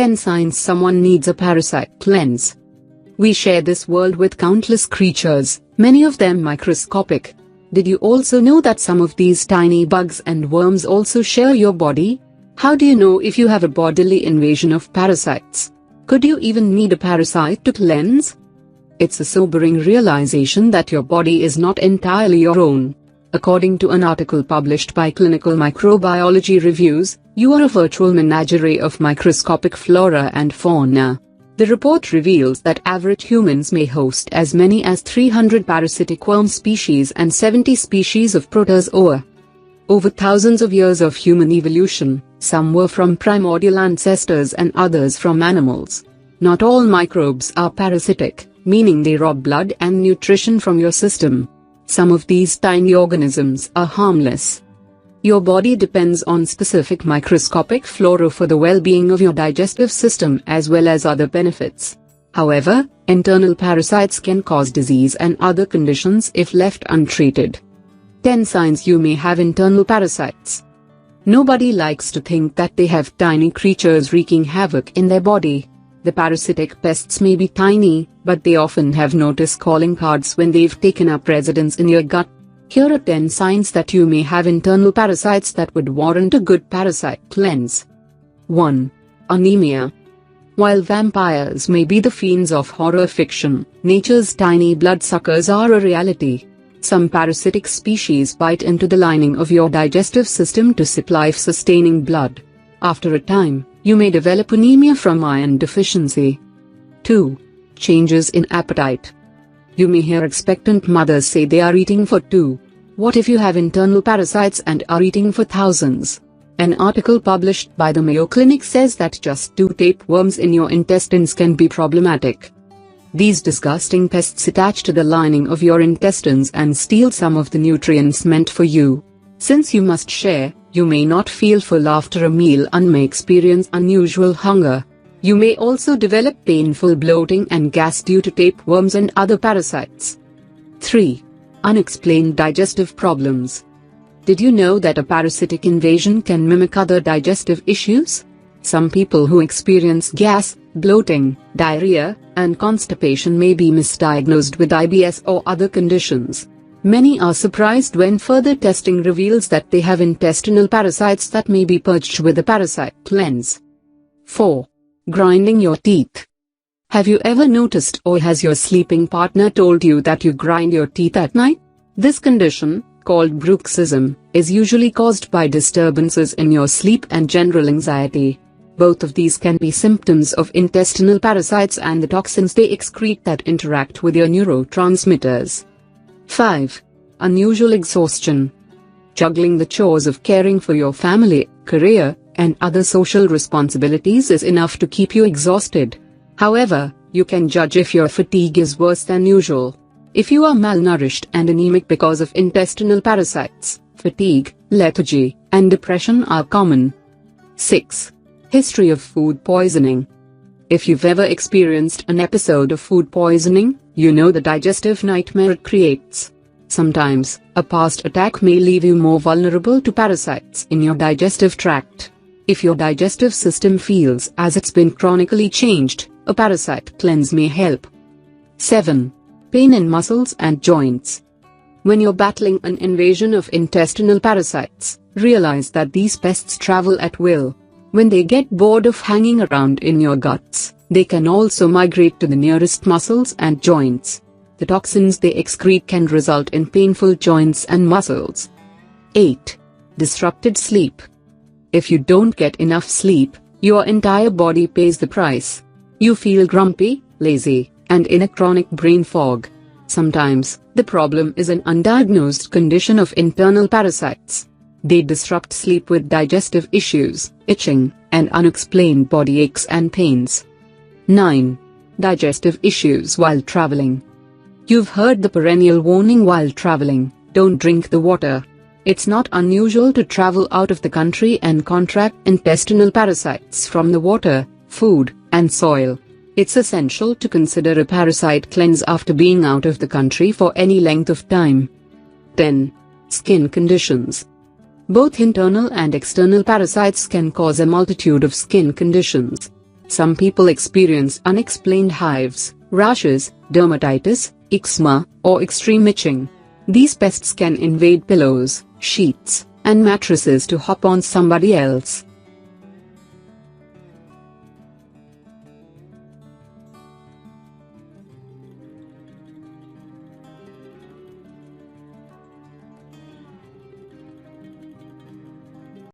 10 signs someone needs a parasite cleanse. We share this world with countless creatures, many of them microscopic. Did you also know that some of these tiny bugs and worms also share your body? How do you know if you have a bodily invasion of parasites? Could you even need a parasite to cleanse? It's a sobering realization that your body is not entirely your own. According to an article published by Clinical Microbiology Reviews, you are a virtual menagerie of microscopic flora and fauna. The report reveals that average humans may host as many as 300 parasitic worm species and 70 species of protozoa. Over thousands of years of human evolution, some were from primordial ancestors and others from animals. Not all microbes are parasitic, meaning they rob blood and nutrition from your system. Some of these tiny organisms are harmless. Your body depends on specific microscopic flora for the well-being of your digestive system as well as other benefits. However, internal parasites can cause disease and other conditions if left untreated. 10 signs you may have internal parasites. Nobody likes to think that they have tiny creatures wreaking havoc in their body. The parasitic pests may be tiny, but they often have notice calling cards when they've taken up residence in your gut. Here are 10 signs that you may have internal parasites that would warrant a good parasite cleanse. 1. Anemia. While vampires may be the fiends of horror fiction, nature's tiny bloodsuckers are a reality. Some parasitic species bite into the lining of your digestive system to sip life-sustaining blood. After a time, you may develop anemia from iron deficiency. 2. Changes in appetite. You may hear expectant mothers say they are eating for two. What if you have internal parasites and are eating for thousands? An article published by the Mayo Clinic says that just 2 tapeworms in your intestines can be problematic. These disgusting pests attach to the lining of your intestines and steal some of the nutrients meant for you. Since you must share, you may not feel full after a meal and may experience unusual hunger. You may also develop painful bloating and gas due to tapeworms and other parasites. 3. Unexplained digestive problems. Did you know that a parasitic invasion can mimic other digestive issues? Some people who experience gas, bloating, diarrhea, and constipation may be misdiagnosed with IBS or other conditions. Many are surprised when further testing reveals that they have intestinal parasites that may be purged with a parasite cleanse. 4. Grinding your teeth. Have you ever noticed or has your sleeping partner told you that you grind your teeth at night? This condition, called bruxism, is usually caused by disturbances in your sleep and general anxiety. Both of these can be symptoms of intestinal parasites and the toxins they excrete that interact with your neurotransmitters. 5. Unusual exhaustion. Juggling the chores of caring for your family, career, and other social responsibilities is enough to keep you exhausted. However, you can judge if your fatigue is worse than usual. If you are malnourished and anemic because of intestinal parasites, fatigue, lethargy, and depression are common. 6. History of food poisoning. If you've ever experienced an episode of food poisoning, you know the digestive nightmare it creates. Sometimes, a past attack may leave you more vulnerable to parasites in your digestive tract. If your digestive system feels as it's been chronically changed, a parasite cleanse may help. 7. Pain in muscles and joints. When you're battling an invasion of intestinal parasites, realize that these pests travel at will. When they get bored of hanging around in your guts, they can also migrate to the nearest muscles and joints. The toxins they excrete can result in painful joints and muscles. 8. Disrupted sleep. If you don't get enough sleep, your entire body pays the price. You feel grumpy, lazy, and in a chronic brain fog. Sometimes, the problem is an undiagnosed condition of internal parasites. They disrupt sleep with digestive issues, itching, and unexplained body aches and pains. 9. Digestive issues while traveling. You've heard the perennial warning while traveling, don't drink the water. It's not unusual to travel out of the country and contract intestinal parasites from the water, food, and soil. It's essential to consider a parasite cleanse after being out of the country for any length of time. 10. Skin conditions. Both internal and external parasites can cause a multitude of skin conditions. Some people experience unexplained hives, rashes, dermatitis, eczema, or extreme itching. These pests can invade pillows, sheets, and mattresses to hop on somebody else.